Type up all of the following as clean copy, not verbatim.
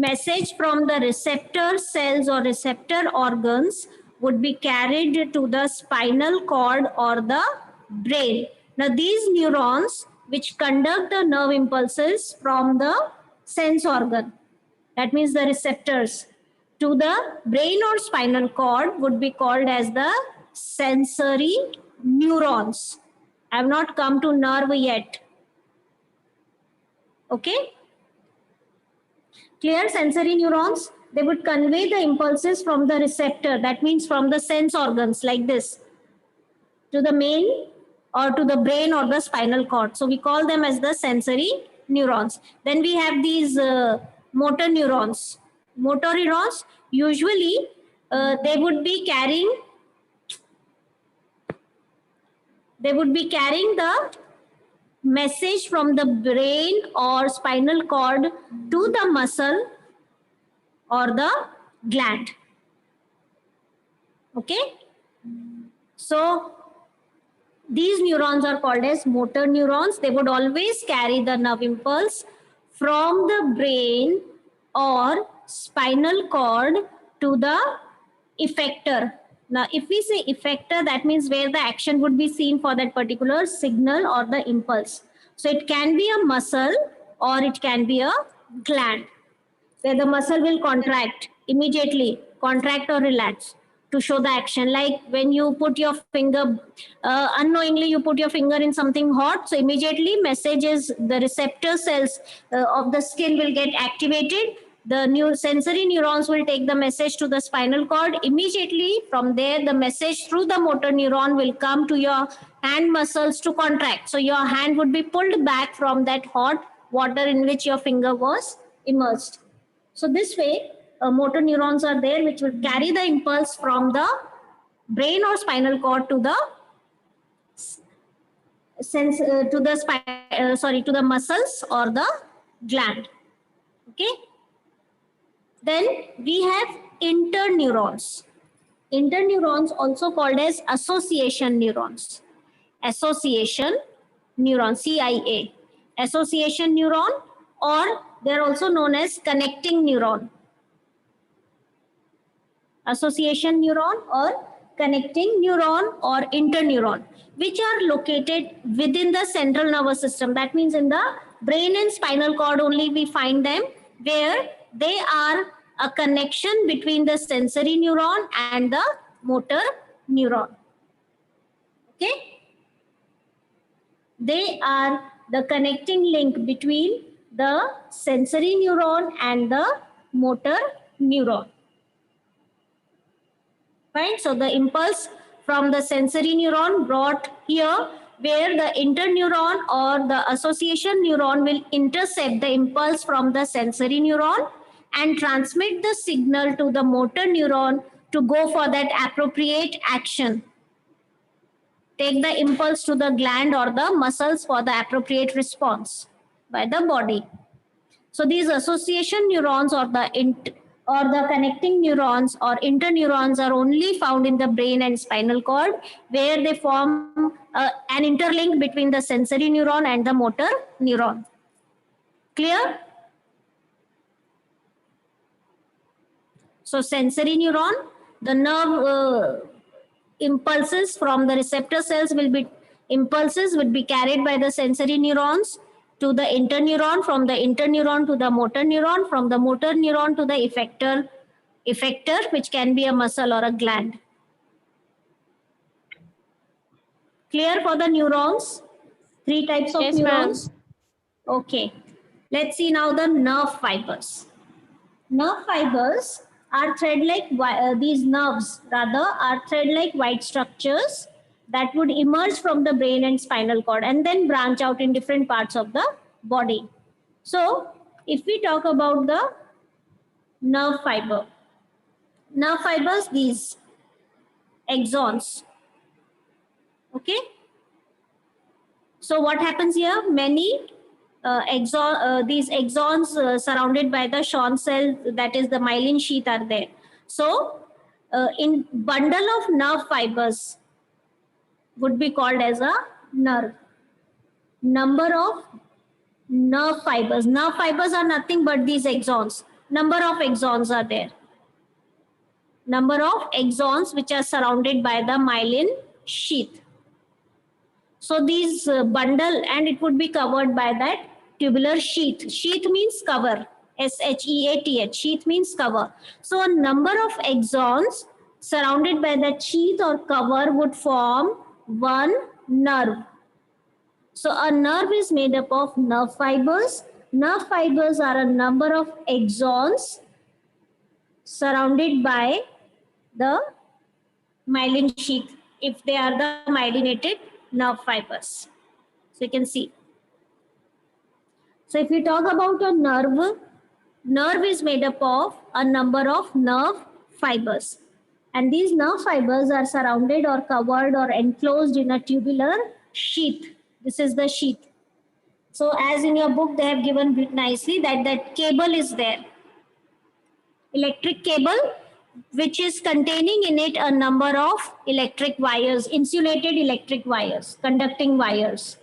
message from the receptor cells or receptor organs would be carried to the spinal cord or the brain. Now these neurons which conduct the nerve impulses from the sense organ, that means the receptors, to the brain or spinal cord would be called as the sensory neurons. I have not come to nerve yet. Okay? Clear? Sensory neurons, they would convey the impulses from the receptor, that means from the sense organs like this, to the main or to the brain or the spinal cord. So we call them as the sensory neurons. Then we have these motor neurons. Motor neurons, usually they would be carrying the message from the brain or spinal cord to the muscle or the gland. Okay? So these neurons are called as motor neurons. They would always carry the nerve impulse from the brain or spinal cord to the effector. Now, if we say effector, that means where the action would be seen for that particular signal or the impulse. So it can be a muscle or it can be a gland, where the muscle will contract immediately, contract or relax to show the action. Like when you put your finger, unknowingly you put your finger in something hot, so immediately messages, the receptor cells of the skin will get activated. The new sensory neurons will take the message to the spinal cord. Immediately from there, the message through the motor neuron will come to your hand muscles to contract. So your hand would be pulled back from that hot water in which your finger was immersed. So this way, motor neurons are there which will carry the impulse from the brain or spinal cord to the to the muscles or the gland. Okay. Then we have interneurons. Interneurons, also called as association neurons. Association neuron, CIA. Association neuron, or they're also known as connecting neuron. Association neuron or connecting neuron or interneuron, which are located within the central nervous system. That means in the brain and spinal cord only we find them, where they are a connection between the sensory neuron and the motor neuron. Okay? They are the connecting link between the sensory neuron and the motor neuron. Fine. So the impulse from the sensory neuron brought here, where the interneuron or the association neuron will intercept the impulse from the sensory neuron and transmit the signal to the motor neuron to go for that appropriate action. Take the impulse to the gland or the muscles for the appropriate response by the body. So these association neurons or the connecting neurons or interneurons are only found in the brain and spinal cord, where they form an interlink between the sensory neuron and the motor neuron. Clear? So sensory neuron, the nerve impulses from the receptor cells will be carried by the sensory neurons to the interneuron, from the interneuron to the motor neuron, from the motor neuron to the effector, which can be a muscle or a gland. Clear for the neurons? 3 types of neurons. Okay. Let's see now the nerve fibers. Nerve fibers are thread-like, these nerves rather are thread-like white structures that would emerge from the brain and spinal cord and then branch out in different parts of the body. So if we talk about the nerve fibers, these axons. Okay. So what happens here? Many these axons surrounded by the Schwann cell, that is the myelin sheath, are there. So in bundle of nerve fibers would be called as a nerve. Number of nerve fibers. Nerve fibers are nothing but these axons. number of axons are there. Number of axons which are surrounded by the myelin sheath. So these bundle, and it would be covered by that tubular sheath. Sheath means cover. SHEATH. Sheath means cover. So a number of axons surrounded by that sheath or cover would form one nerve. So a nerve is made up of nerve fibers. Nerve fibers are a number of axons surrounded by the myelin sheath if they are the myelinated nerve fibers. So you can see. So if we talk about a nerve, nerve is made up of a number of nerve fibers. And these nerve fibers are surrounded or covered or enclosed in a tubular sheath. This is the sheath. So as in your book, they have given nicely that cable is there. Electric cable, which is containing in it a number of electric wires, insulated electric wires, conducting wires.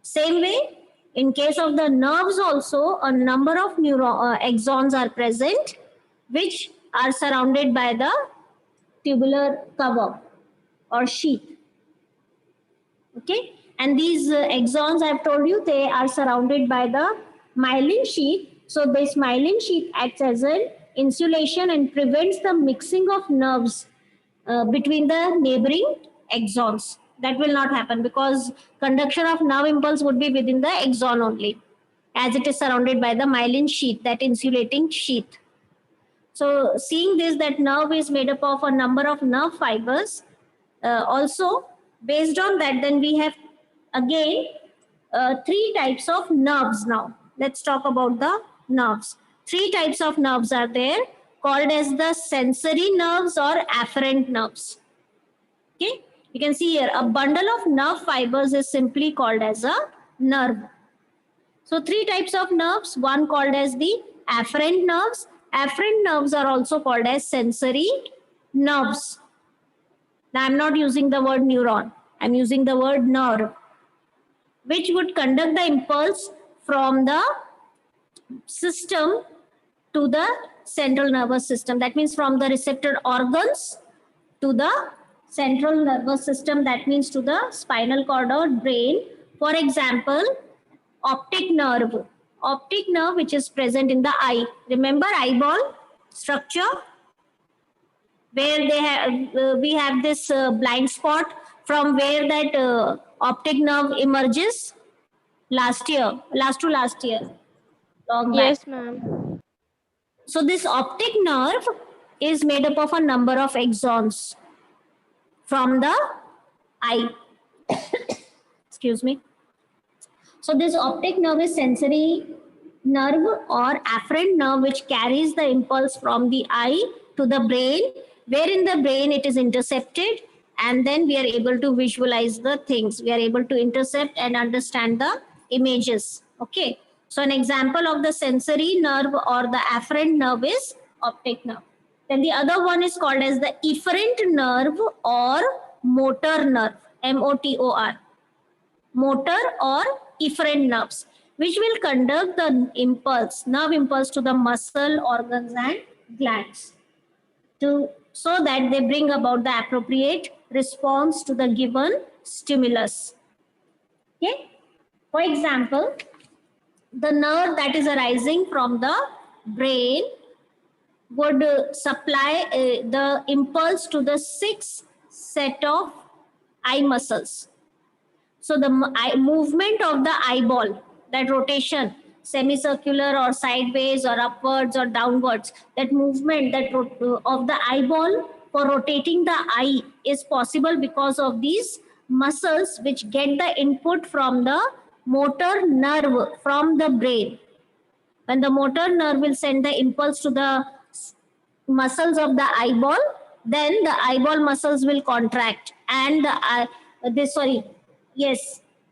Same way, in case of the nerves also, a number of axons are present, which are surrounded by the tubular cover or sheath. Okay, and these axons, I've told you, they are surrounded by the myelin sheath. So this myelin sheath acts as an insulation and prevents the mixing of nerves between the neighboring axons. That will not happen because conduction of nerve impulse would be within the axon only, as it is surrounded by the myelin sheath, that insulating sheath. So seeing this, that nerve is made up of a number of nerve fibers. Also, based on that, then we have again three types of nerves now. Let's talk about the nerves. Three types of nerves are there, called as the sensory nerves or afferent nerves. Okay, you can see here a bundle of nerve fibers is simply called as a nerve. So three types of nerves, one called as the afferent nerves. Afferent nerves are also called as sensory nerves. Now I'm not using the word neuron, I'm using the word nerve, which would conduct the impulse from the system to the central nervous system. That means from the receptor organs to the central nervous system, that means to the spinal cord or brain. For example, optic nerve. Optic nerve, which is present in the eye. Remember eyeball structure? Where they have, we have this blind spot from where that optic nerve emerges last year. Long back. Yes, ma'am. So this optic nerve is made up of a number of axons from the eye. Excuse me. So this optic nerve is sensory nerve or afferent nerve, which carries the impulse from the eye to the brain, where in the brain it is intercepted, and then we are able to visualize the things. We are able to intercept and understand the images. Okay. So an example of the sensory nerve or the afferent nerve is optic nerve. Then the other one is called as the efferent nerve or motor nerve, MOTOR. Motor or efferent nerves, which will conduct the impulse, nerve impulse, to the muscle, organs, and glands, so that they bring about the appropriate response to the given stimulus. Okay. For example, the nerve that is arising from the brain would supply the impulse to the 6 set of eye muscles. So the movement of the eyeball, that rotation, semicircular or sideways or upwards or downwards, that movement of the eyeball for rotating the eye is possible because of these muscles which get the input from the motor nerve from the brain. When the motor nerve will send the impulse to the muscles of the eyeball, then the eyeball muscles will contract and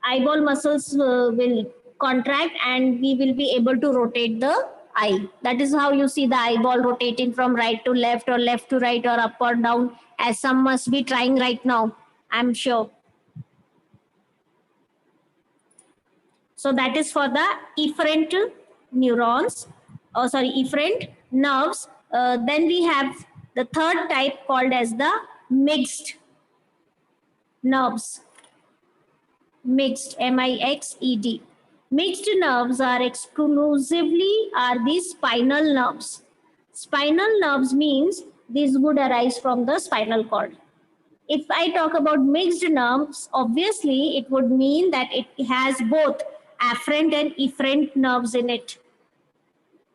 eyeball muscles will contract and we will be able to rotate the eye. That is how you see the eyeball rotating from right to left or left to right or up or down, as some must be trying right now, I'm sure. So that is for the efferent neurons, efferent nerves. Then we have the third type called as the mixed nerves. Mixed, M-I-X-E-D. Mixed nerves are exclusively are the spinal nerves. Spinal nerves means these would arise from the spinal cord. If I talk about mixed nerves, obviously it would mean that it has both afferent and efferent nerves in it.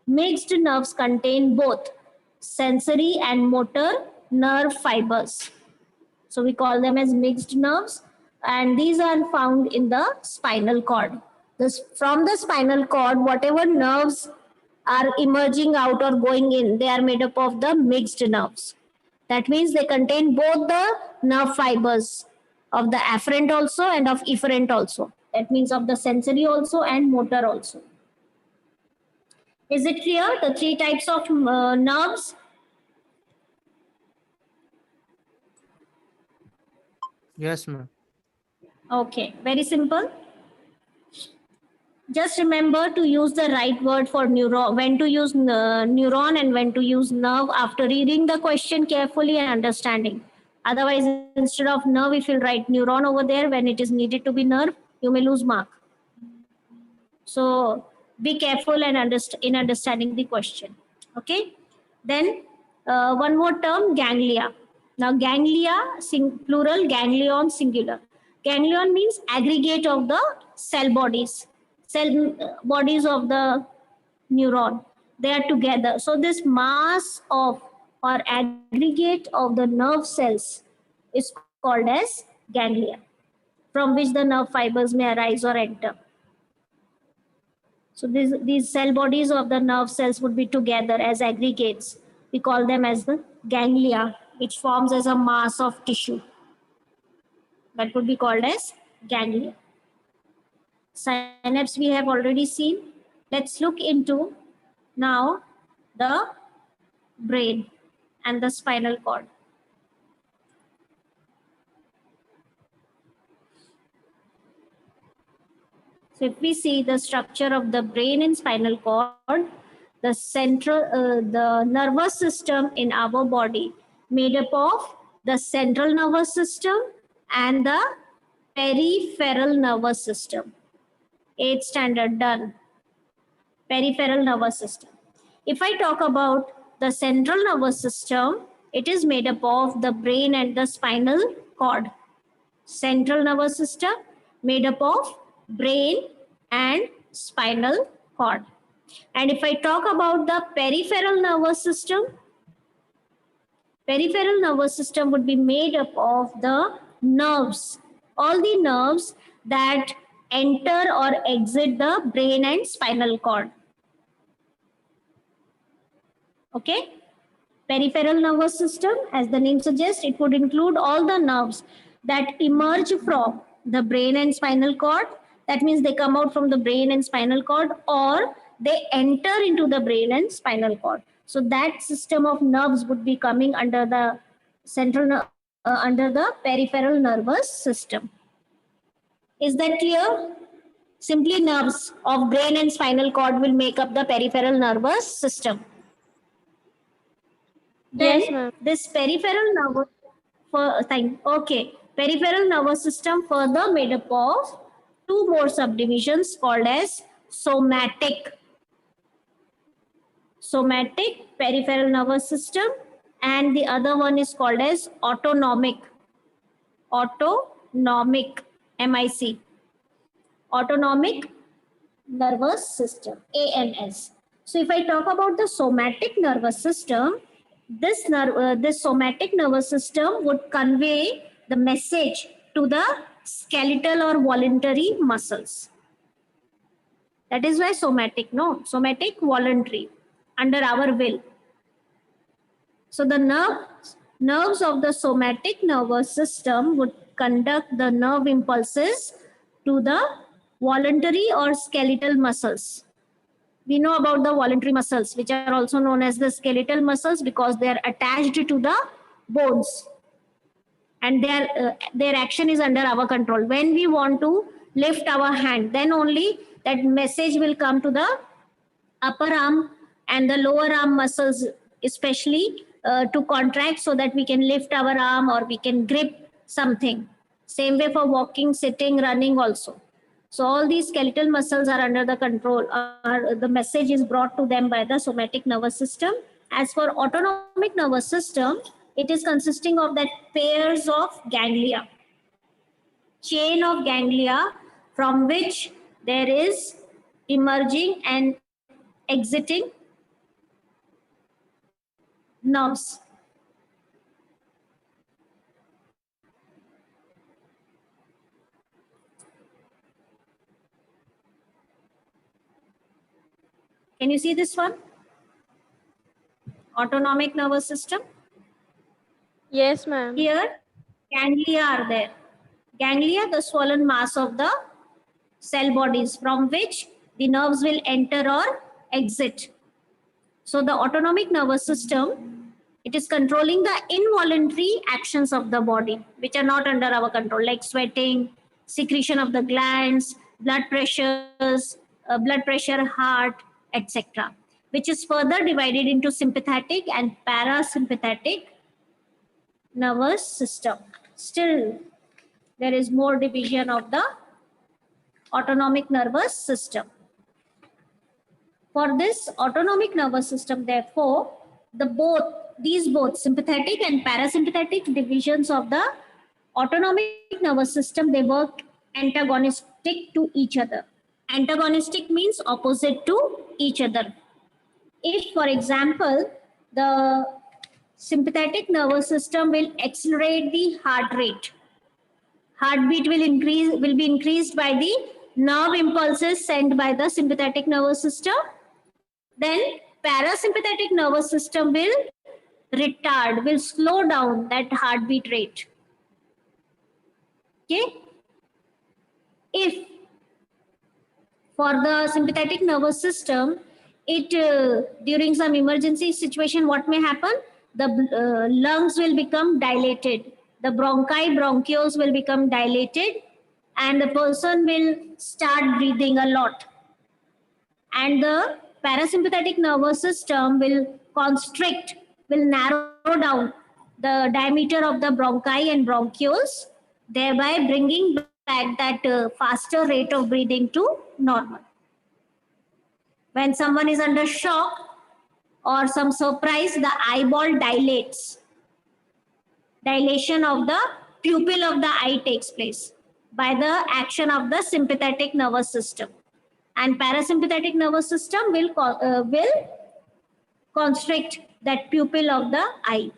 Mixed nerves contain both sensory and motor nerve fibers. So we call them as mixed nerves, and these are found in the spinal cord. From the spinal cord, whatever nerves are emerging out or going in, they are made up of the mixed nerves. That means they contain both the nerve fibers of the afferent also and of efferent also. That means of the sensory also and motor also. Is it clear? The three types of nerves? Yes, ma'am. Okay, very simple. Just remember to use the right word for neuron, when to use neuron and when to use nerve after reading the question carefully and understanding. Otherwise, instead of nerve, if you write neuron over there when it is needed to be nerve, you may lose mark. So be careful and in understanding the question. Okay. Then one more term, ganglia. Now ganglia, plural, ganglion, singular. Ganglion means aggregate of the cell bodies of the neuron. They are together. So this mass of or aggregate of the nerve cells is called as ganglia, from which the nerve fibers may arise or enter. So these cell bodies of the nerve cells would be together as aggregates. We call them as the ganglia, which forms as a mass of tissue. That would be called as ganglia. Synapse we have already seen. Let's look into now the brain and the spinal cord. So if we see the structure of the brain and spinal cord, the nervous system in our body made up of the central nervous system and the peripheral nervous system. 8th standard done. Peripheral nervous system. If I talk about the central nervous system, it is made up of the brain and the spinal cord. Central nervous system made up of brain and spinal cord. And if I talk about the peripheral nervous system would be made up of the nerves, all the nerves that enter or exit the brain and spinal cord. Okay? Peripheral nervous system, as the name suggests, it would include all the nerves that emerge from the brain and spinal cord. That means they come out from the brain and spinal cord, or they enter into the brain and spinal cord. So that system of nerves would be coming under the under the peripheral nervous system. Is that clear? Simply nerves of brain and spinal cord will make up the peripheral nervous system. Then Yes, this peripheral nervous peripheral nervous system further made up of two more subdivisions called as somatic peripheral nervous system, and the other one is called as autonomic MIC, autonomic nervous system, ANS. So if I talk about the somatic nervous system, this somatic nervous system would convey the message to the skeletal or voluntary muscles. That is why somatic voluntary, under our will. So the nerves of the somatic nervous system would conduct the nerve impulses to the voluntary or skeletal muscles. We know about the voluntary muscles, which are also known as the skeletal muscles, because they are attached to the bones, and their action is under our control. When we want to lift our hand, then only that message will come to the upper arm and the lower arm muscles especially to contract so that we can lift our arm or we can grip something. Same way for walking, sitting, running also. So all these skeletal muscles are under the control, the message is brought to them by the somatic nervous system. As for autonomic nervous system, it is consisting of that pairs of ganglia, chain of ganglia from which there is emerging and exiting nerves. Can you see this one? Autonomic nervous system. Yes, ma'am. Here, ganglia are there. Ganglia, the swollen mass of the cell bodies from which the nerves will enter or exit. So the autonomic nervous system, it is controlling the involuntary actions of the body, which are not under our control, like sweating, secretion of the glands, blood pressure, heart, etc., which is further divided into sympathetic and parasympathetic nervous system. Still, there is more division of the autonomic nervous system. For this autonomic nervous system, therefore, these both sympathetic and parasympathetic divisions of the autonomic nervous system, they work antagonistic to each other. Antagonistic means opposite to each other. If, for example, the sympathetic nervous system will accelerate the heart rate, heartbeat will be increased by the nerve impulses sent by the sympathetic nervous system, then parasympathetic nervous system will slow down that heartbeat rate. Okay. If for the sympathetic nervous system, it during some emergency situation, what may happen? The lungs will become dilated, the bronchioles will become dilated, and the person will start breathing a lot. And the parasympathetic nervous system will constrict, will narrow down the diameter of the bronchi and bronchioles, thereby bringing back that faster rate of breathing to normal. When someone is under shock or some surprise, the eyeball dilates. Dilation of the pupil of the eye takes place by the action of the sympathetic nervous system. And parasympathetic nervous system will constrict that pupil of the eye.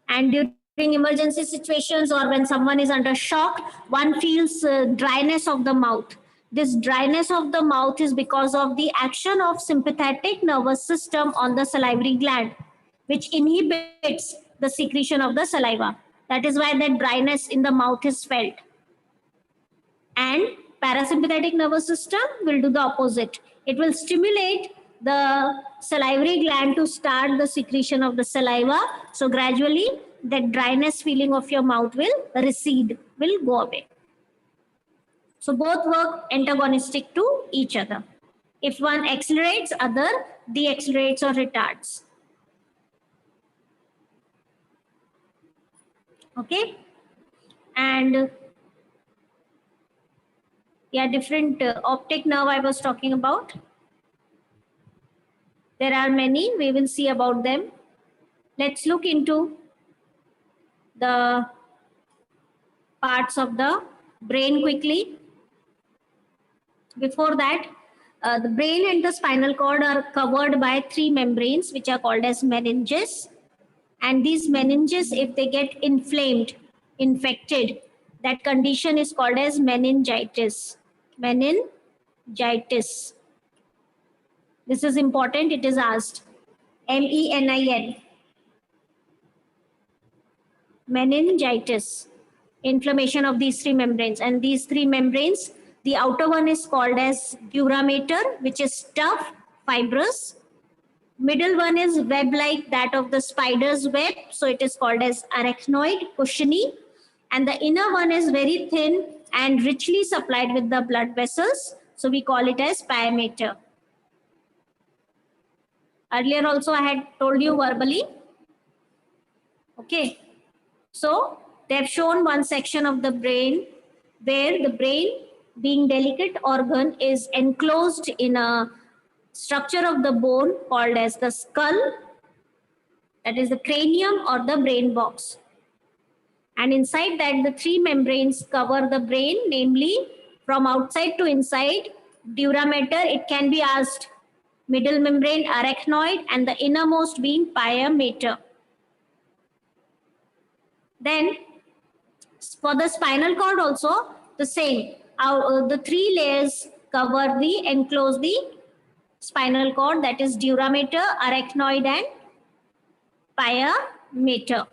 And during emergency situations or when someone is under shock, one feels dryness of the mouth. This dryness of the mouth is because of the action of sympathetic nervous system on the salivary gland, which inhibits the secretion of the saliva. That is why that dryness in the mouth is felt. And parasympathetic nervous system will do the opposite. It will stimulate the salivary gland to start the secretion of the saliva. So gradually that dryness feeling of your mouth will recede, will go away. So both work antagonistic to each other. If one accelerates, other deaccelerates or retards. Okay. And yeah, different optic nerve I was talking about. There are many, we will see about them. Let's look into the parts of the brain quickly. Before that, the brain and the spinal cord are covered by three membranes, which are called as meninges. And these meninges, if they get inflamed, infected, that condition is called as meningitis. Meningitis. This is important, it is asked. MENIN. Meningitis. Inflammation of these three membranes. And these three membranes, the outer one is called as dura mater, which is tough, fibrous. Middle one is web-like, that of the spider's web. So it is called as arachnoid, cushiony. And the inner one is very thin and richly supplied with the blood vessels. So we call it as pia mater. Earlier also I had told you verbally. Okay. So they have shown one section of the brain where the brain, being delicate organ, is enclosed in a structure of the bone called as the skull, that is the cranium or the brain box. And inside that, the three membranes cover the brain, namely from outside to inside, dura mater, it can be asked, middle membrane, arachnoid, and the innermost being pia mater. Then for the spinal cord also the same. The three layers cover the enclose the spinal cord, that is dura mater, arachnoid, and pia mater.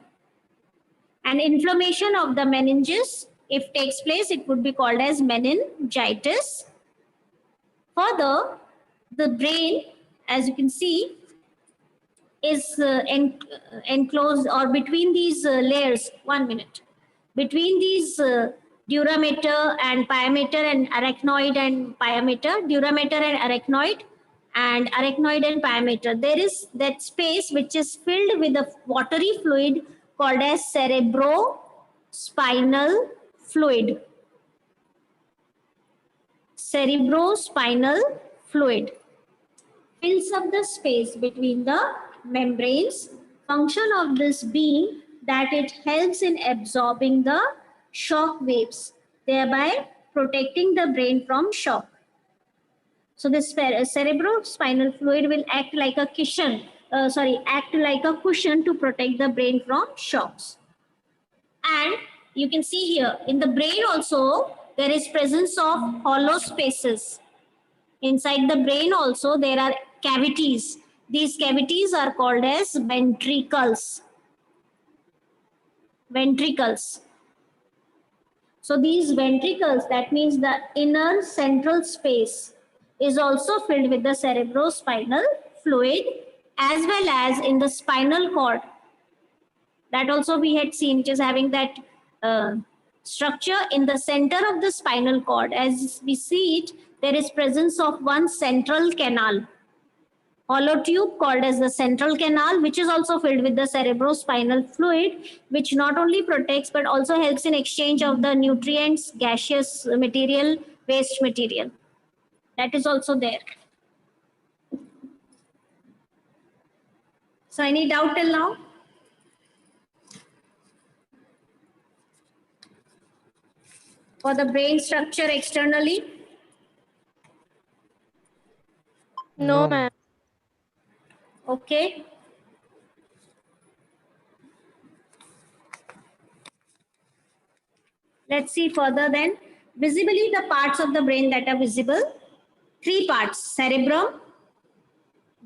And inflammation of the meninges, if takes place, it would be called as meningitis. Further, the brain, as you can see, is enclosed or between these layers. 1 minute. Between these dura mater and pia mater and arachnoid and pia mater, dura mater and arachnoid and pia mater, there is that space which is filled with a watery fluid called as cerebrospinal fluid. Cerebrospinal fluid fills up the space between the membranes. Function of this being that it helps in absorbing the shock waves, thereby protecting the brain from shock. So this cerebrospinal fluid will act like a cushion, to protect the brain from shocks. And you can see here in the brain also there is presence of hollow spaces. Inside the brain also there are cavities. These cavities are called as ventricles. Ventricles. So these ventricles, that means the inner central space, is also filled with the cerebrospinal fluid, as well as in the spinal cord. That also we had seen, which is having that structure in the center of the spinal cord. As we see it, there is presence of one central canal, hollow tube called as the central canal, which is also filled with the cerebrospinal fluid, which not only protects but also helps in exchange of the nutrients, gaseous material, waste material. That is also there. So any doubt till now? For the brain structure externally? No, ma'am. Okay. Let's see further then. Visibly, the parts of the brain that are visible, three parts: cerebrum,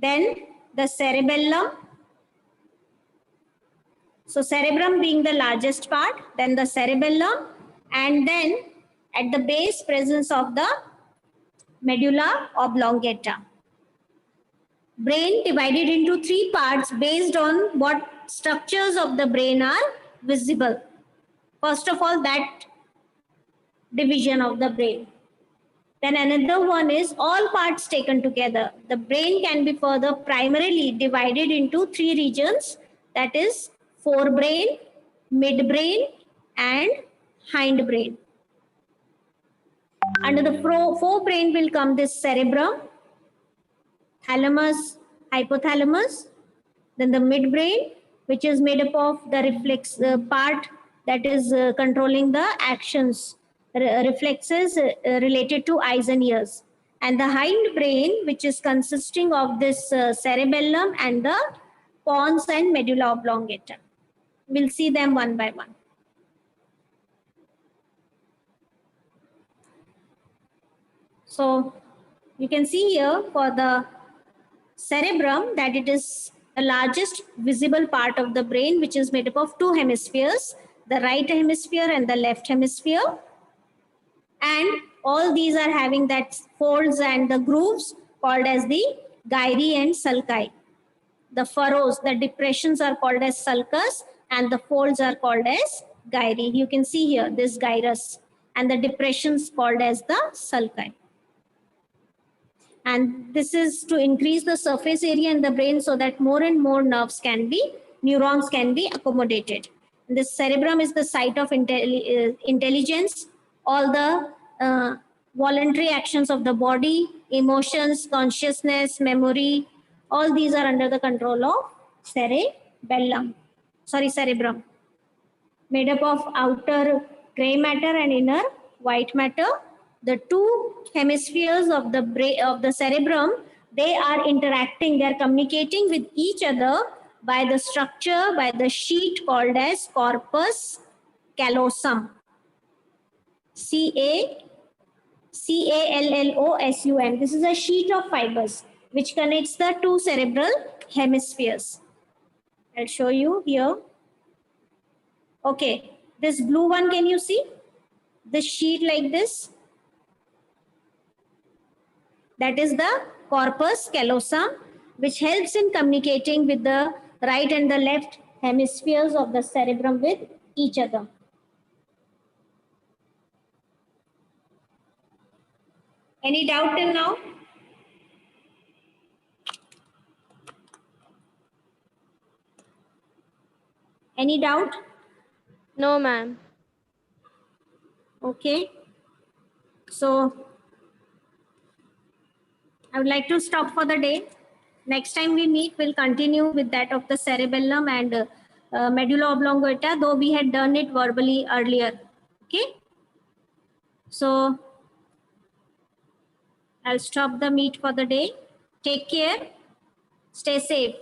then the cerebellum. So cerebrum being the largest part, then the cerebellum, and then at the base presence of the medulla oblongata. Brain divided into three parts based on what structures of the brain are visible. First of all, that division of the brain. Then another one is all parts taken together. The brain can be further primarily divided into three regions, that is forebrain, midbrain, and hindbrain. Under the forebrain will come this cerebrum, thalamus, hypothalamus, then the midbrain, which is made up of the reflex part that is controlling the actions, reflexes related to eyes and ears, and the hindbrain, which is consisting of this cerebellum and the pons and medulla oblongata. We'll see them one by one. So you can see here for the cerebrum that it is the largest visible part of the brain, which is made up of two hemispheres, the right hemisphere and the left hemisphere. And all these are having that folds and the grooves called as the gyri and sulci. The furrows, the depressions are called as sulcus and the folds are called as gyri. You can see here this gyrus and the depressions called as the sulci. And this is to increase the surface area in the brain so that more and more neurons can be accommodated. The cerebrum is the site of intelligence. All the voluntary actions of the body, emotions, consciousness, memory, all these are under the control of cerebrum. Made up of outer gray matter and inner white matter. The two hemispheres of the brain of the cerebrum, they are interacting, they are communicating with each other by the structure, by the sheet called as corpus callosum. Callosum. This is a sheet of fibers which connects the two cerebral hemispheres. I'll show you here. Okay, this blue one, can you see? This sheet like this. That is the corpus callosum, which helps in communicating with the right and the left hemispheres of the cerebrum with each other. Any doubt till now? Any doubt? No, ma'am. Okay. So I would like to stop for the day. Next time we meet, we'll continue with that of the cerebellum and medulla oblongata, though we had done it verbally earlier. Okay. So I'll stop the meet for the day. Take care. Stay safe.